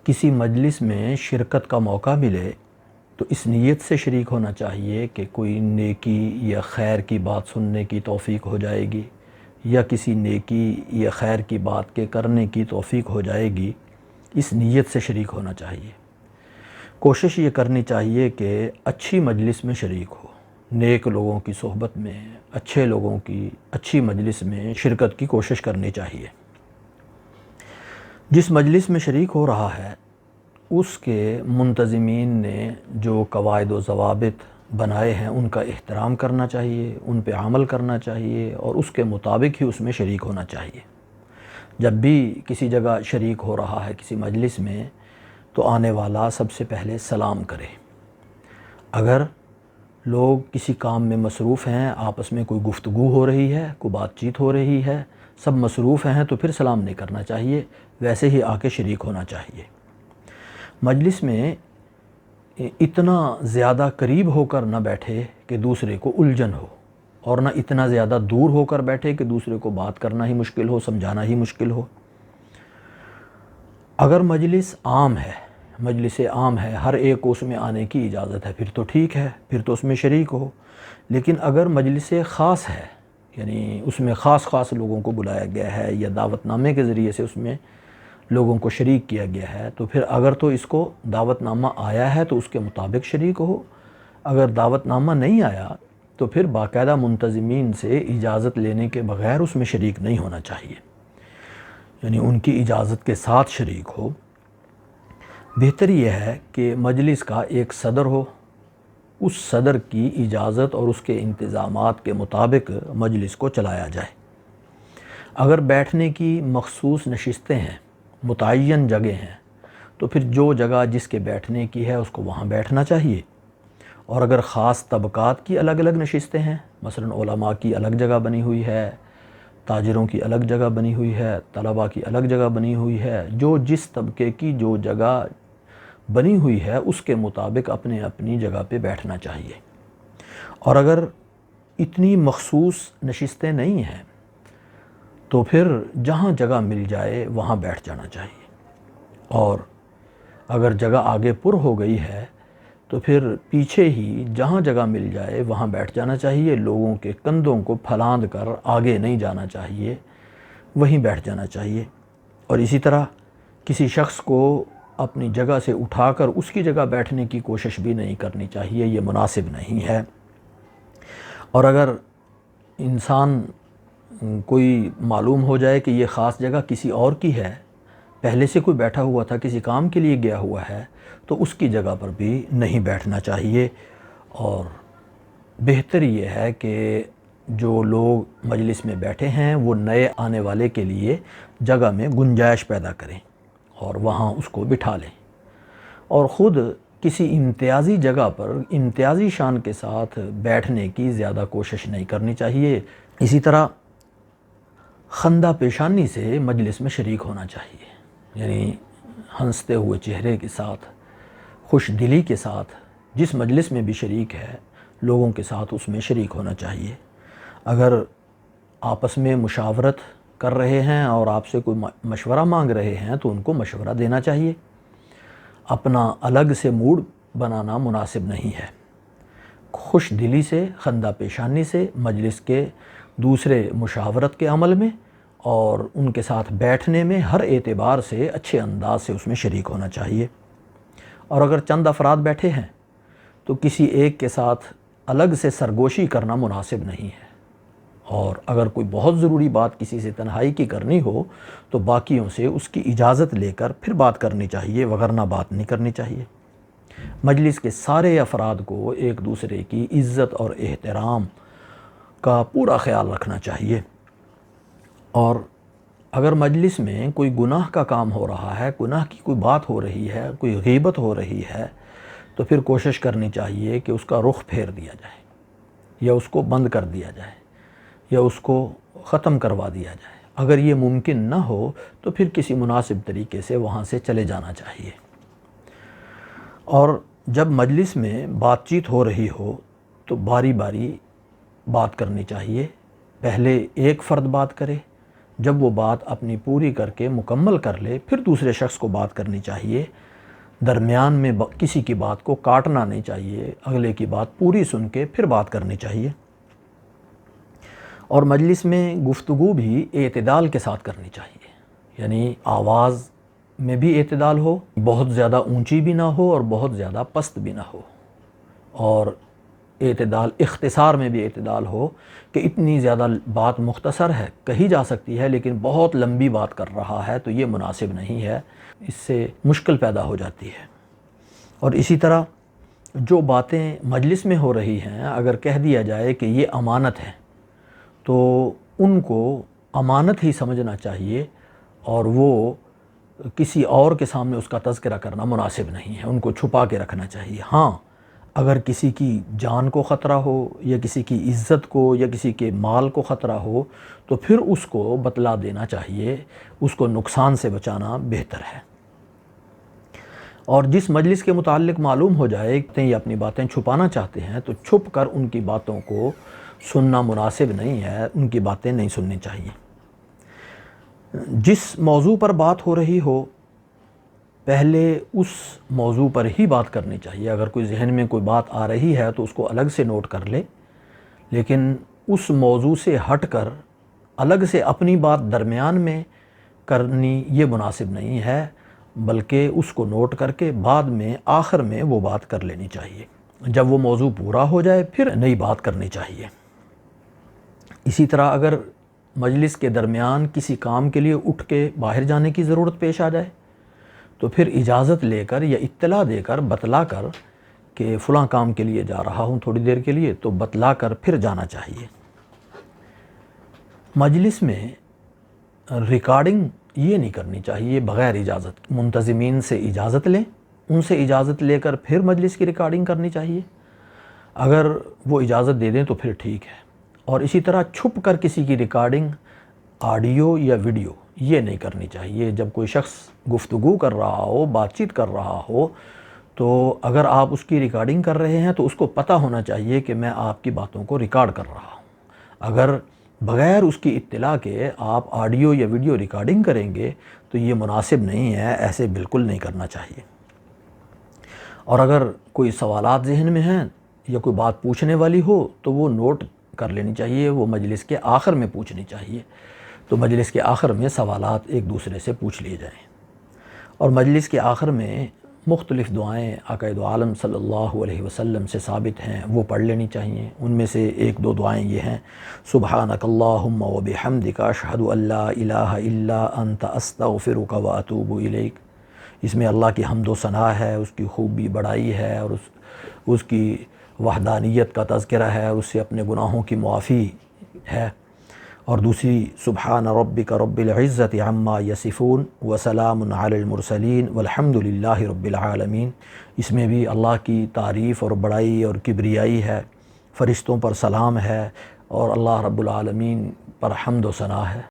کسی مجلس میں شرکت کا موقع ملے تو اس نیت سے شریک ہونا چاہیے کہ کوئی نیکی یا خیر کی بات سننے کی توفیق ہو جائے گی، یا کسی نیکی یا خیر کی بات کے کرنے کی توفیق ہو جائے گی، اس نیت سے شریک ہونا چاہیے۔ کوشش یہ کرنی چاہیے کہ اچھی مجلس میں شریک ہو، نیک لوگوں کی صحبت میں، اچھے لوگوں کی اچھی مجلس میں شرکت کی کوشش کرنی چاہیے۔ جس مجلس میں شریک ہو رہا ہے اس کے منتظمین نے جو قواعد و ضوابط بنائے ہیں ان کا احترام کرنا چاہیے، ان پہ عمل کرنا چاہیے اور اس کے مطابق ہی اس میں شریک ہونا چاہیے۔ جب بھی کسی جگہ شریک ہو رہا ہے کسی مجلس میں تو آنے والا سب سے پہلے سلام کرے۔ اگر لوگ کسی کام میں مصروف ہیں، آپس میں کوئی گفتگو ہو رہی ہے، کوئی بات چیت ہو رہی ہے، سب مصروف ہیں تو پھر سلام نہیں کرنا چاہیے، ویسے ہی آ کے شریک ہونا چاہیے۔ مجلس میں اتنا زیادہ قریب ہو کر نہ بیٹھے کہ دوسرے کو الجھن ہو، اور نہ اتنا زیادہ دور ہو کر بیٹھے کہ دوسرے کو بات کرنا ہی مشکل ہو، سمجھانا ہی مشکل ہو۔ اگر مجلس عام ہے، ہر ایک کو اس میں آنے کی اجازت ہے، پھر تو ٹھیک ہے، پھر تو اس میں شریک ہو۔ لیکن اگر مجلس خاص ہے، یعنی اس میں خاص لوگوں کو بلایا گیا ہے یا دعوت نامے کے ذریعے سے اس میں لوگوں کو شریک کیا گیا ہے، تو پھر اگر تو اس کو دعوت نامہ آیا ہے تو اس کے مطابق شریک ہو، اگر دعوت نامہ نہیں آیا تو پھر باقاعدہ منتظمین سے اجازت لینے کے بغیر اس میں شریک نہیں ہونا چاہیے، یعنی ان کی اجازت کے ساتھ شریک ہو۔ بہتر یہ ہے کہ مجلس کا ایک صدر ہو، اس صدر کی اجازت اور اس کے انتظامات کے مطابق مجلس کو چلایا جائے۔ اگر بیٹھنے کی مخصوص نشستیں ہیں، متعین جگہ ہیں، تو پھر جو جگہ جس کے بیٹھنے کی ہے اس کو وہاں بیٹھنا چاہیے۔ اور اگر خاص طبقات کی الگ الگ نشستیں ہیں، مثلا علماء کی الگ جگہ بنی ہوئی ہے، تاجروں کی الگ جگہ بنی ہوئی ہے، طلباء کی الگ جگہ بنی ہوئی ہے، جو جس طبقے کی جو جگہ بنی ہوئی ہے اس کے مطابق اپنے اپنی جگہ پہ بیٹھنا چاہیے۔ اور اگر اتنی مخصوص نشستیں نہیں ہیں تو پھر جہاں جگہ مل جائے وہاں بیٹھ جانا چاہیے۔ اور اگر جگہ آگے پر ہو گئی ہے تو پھر پیچھے ہی جہاں جگہ مل جائے وہاں بیٹھ جانا چاہیے، لوگوں کے کندھوں کو پھلاند کر آگے نہیں جانا چاہیے، وہیں بیٹھ جانا چاہیے۔ اور اسی طرح کسی شخص کو اپنی جگہ سے اٹھا کر اس کی جگہ بیٹھنے کی کوشش بھی نہیں کرنی چاہیے، یہ مناسب نہیں ہے۔ اور اگر انسان کوئی معلوم ہو جائے کہ یہ خاص جگہ کسی اور کی ہے، پہلے سے کوئی بیٹھا ہوا تھا، کسی کام کے لیے گیا ہوا ہے، تو اس کی جگہ پر بھی نہیں بیٹھنا چاہیے۔ اور بہتر یہ ہے کہ جو لوگ مجلس میں بیٹھے ہیں وہ نئے آنے والے کے لیے جگہ میں گنجائش پیدا کریں اور وہاں اس کو بٹھا لیں، اور خود کسی امتیازی جگہ پر امتیازی شان کے ساتھ بیٹھنے کی زیادہ کوشش نہیں کرنی چاہیے۔ اسی طرح خندہ پیشانی سے مجلس میں شریک ہونا چاہیے، یعنی ہنستے ہوئے چہرے کے ساتھ، خوش دلی کے ساتھ جس مجلس میں بھی شریک ہے لوگوں کے ساتھ اس میں شریک ہونا چاہیے۔ اگر آپس میں مشاورت کر رہے ہیں اور آپ سے کوئی مشورہ مانگ رہے ہیں تو ان کو مشورہ دینا چاہیے، اپنا الگ سے موڈ بنانا مناسب نہیں ہے۔ خوش دلی سے، خندہ پیشانی سے مجلس کے دوسرے مشاورت کے عمل میں اور ان کے ساتھ بیٹھنے میں ہر اعتبار سے اچھے انداز سے اس میں شریک ہونا چاہیے۔ اور اگر چند افراد بیٹھے ہیں تو کسی ایک کے ساتھ الگ سے سرگوشی کرنا مناسب نہیں ہے، اور اگر کوئی بہت ضروری بات کسی سے تنہائی کی کرنی ہو تو باقیوں سے اس کی اجازت لے کر پھر بات کرنی چاہیے، وگرنہ بات نہیں کرنی چاہیے۔ مجلس کے سارے افراد کو ایک دوسرے کی عزت اور احترام کا پورا خیال رکھنا چاہیے۔ اور اگر مجلس میں کوئی گناہ کا کام ہو رہا ہے، گناہ کی کوئی بات ہو رہی ہے، کوئی غیبت ہو رہی ہے، تو پھر کوشش کرنی چاہیے کہ اس کا رخ پھیر دیا جائے، یا اس کو بند کر دیا جائے، یا اس کو ختم کروا دیا جائے۔ اگر یہ ممکن نہ ہو تو پھر کسی مناسب طریقے سے وہاں سے چلے جانا چاہیے۔ اور جب مجلس میں بات چیت ہو رہی ہو تو باری باری بات کرنی چاہیے، پہلے ایک فرد بات کرے، جب وہ بات اپنی پوری کر کے مکمل کر لے پھر دوسرے شخص کو بات کرنی چاہیے۔ درمیان میں کسی کی بات کو کاٹنا نہیں چاہیے، اگلے کی بات پوری سن کے پھر بات کرنی چاہیے۔ اور مجلس میں گفتگو بھی اعتدال کے ساتھ کرنی چاہیے، یعنی آواز میں بھی اعتدال ہو، بہت زیادہ اونچی بھی نہ ہو اور بہت زیادہ پست بھی نہ ہو، اور اعتدال اختصار میں بھی اعتدال ہو کہ اتنی زیادہ بات مختصر ہے کہی جا سکتی ہے لیکن بہت لمبی بات کر رہا ہے تو یہ مناسب نہیں ہے، اس سے مشکل پیدا ہو جاتی ہے۔ اور اسی طرح جو باتیں مجلس میں ہو رہی ہیں اگر کہہ دیا جائے کہ یہ امانت ہے تو ان کو امانت ہی سمجھنا چاہیے، اور وہ کسی اور کے سامنے اس کا تذکرہ کرنا مناسب نہیں ہے، ان کو چھپا کے رکھنا چاہیے۔ ہاں اگر کسی کی جان کو خطرہ ہو یا کسی کی عزت کو یا کسی کے مال کو خطرہ ہو تو پھر اس کو بتلا دینا چاہیے، اس کو نقصان سے بچانا بہتر ہے۔ اور جس مجلس کے متعلق معلوم ہو جائے کہ یہ اپنی باتیں چھپانا چاہتے ہیں تو چھپ کر ان کی باتوں کو سننا مناسب نہیں ہے، ان کی باتیں نہیں سننی چاہیے۔ جس موضوع پر بات ہو رہی ہو پہلے اس موضوع پر ہی بات کرنی چاہیے۔ اگر کوئی ذہن میں کوئی بات آ رہی ہے تو اس کو الگ سے نوٹ کر لے، لیکن اس موضوع سے ہٹ کر الگ سے اپنی بات درمیان میں کرنی یہ مناسب نہیں ہے، بلکہ اس کو نوٹ کر کے بعد میں آخر میں وہ بات کر لینی چاہیے۔ جب وہ موضوع پورا ہو جائے پھر نئی بات کرنی چاہیے۔ اسی طرح اگر مجلس کے درمیان کسی کام کے لیے اٹھ کے باہر جانے کی ضرورت پیش آ جائے تو پھر اجازت لے کر یا اطلاع دے کر بتلا کر کہ فلاں کام کے لیے جا رہا ہوں تھوڑی دیر کے لیے، تو بتلا کر پھر جانا چاہیے۔ مجلس میں ریکارڈنگ یہ نہیں کرنی چاہیے بغیر اجازت، منتظمین سے اجازت لیں، ان سے اجازت لے کر پھر مجلس کی ریکارڈنگ کرنی چاہیے۔ اگر وہ اجازت دے دیں تو پھر ٹھیک ہے۔ اور اسی طرح چھپ کر کسی کی ریکارڈنگ آڈیو یا ویڈیو یہ نہیں کرنی چاہیے۔ جب کوئی شخص گفتگو کر رہا ہو، بات چیت کر رہا ہو، تو اگر آپ اس کی ریکارڈنگ کر رہے ہیں تو اس کو پتہ ہونا چاہیے کہ میں آپ کی باتوں کو ریکارڈ کر رہا ہوں۔ اگر بغیر اس کی اطلاع کے آپ آڈیو یا ویڈیو ریکارڈنگ کریں گے تو یہ مناسب نہیں ہے، ایسے بالکل نہیں کرنا چاہیے۔ اور اگر کوئی سوالات ذہن میں ہیں یا کوئی بات پوچھنے والی ہو تو وہ نوٹ کر لینی چاہیے، وہ مجلس کے آخر میں پوچھنی چاہیے، تو مجلس کے آخر میں سوالات ایک دوسرے سے پوچھ لیے جائیں۔ اور مجلس کے آخر میں مختلف دعائیں آقا دو عالم صلی اللہ علیہ وسلم سے ثابت ہیں، وہ پڑھ لینی چاہیے۔ ان میں سے ایک دو دعائیں یہ ہیں: سبحانک اللہم و بحمدک اشہد ان لا الہ الا انت استغفرک و اتوب الیک۔ اس میں اللہ کی حمد و ثنا ہے، اس کی خوبی بڑائی ہے، اور اس کی وحدانیت کا تذکرہ ہے، اس سے اپنے گناہوں کی معافی ہے۔ اور دوسری سبحان ربک رب العزت عما یصفون وسلام علی المرسلین والحمد للہ رب العالمین۔ اس میں بھی اللہ کی تعریف اور بڑائی اور کبریائی ہے، فرشتوں پر سلام ہے اور اللہ رب العالمین پر حمد و ثنا ہے۔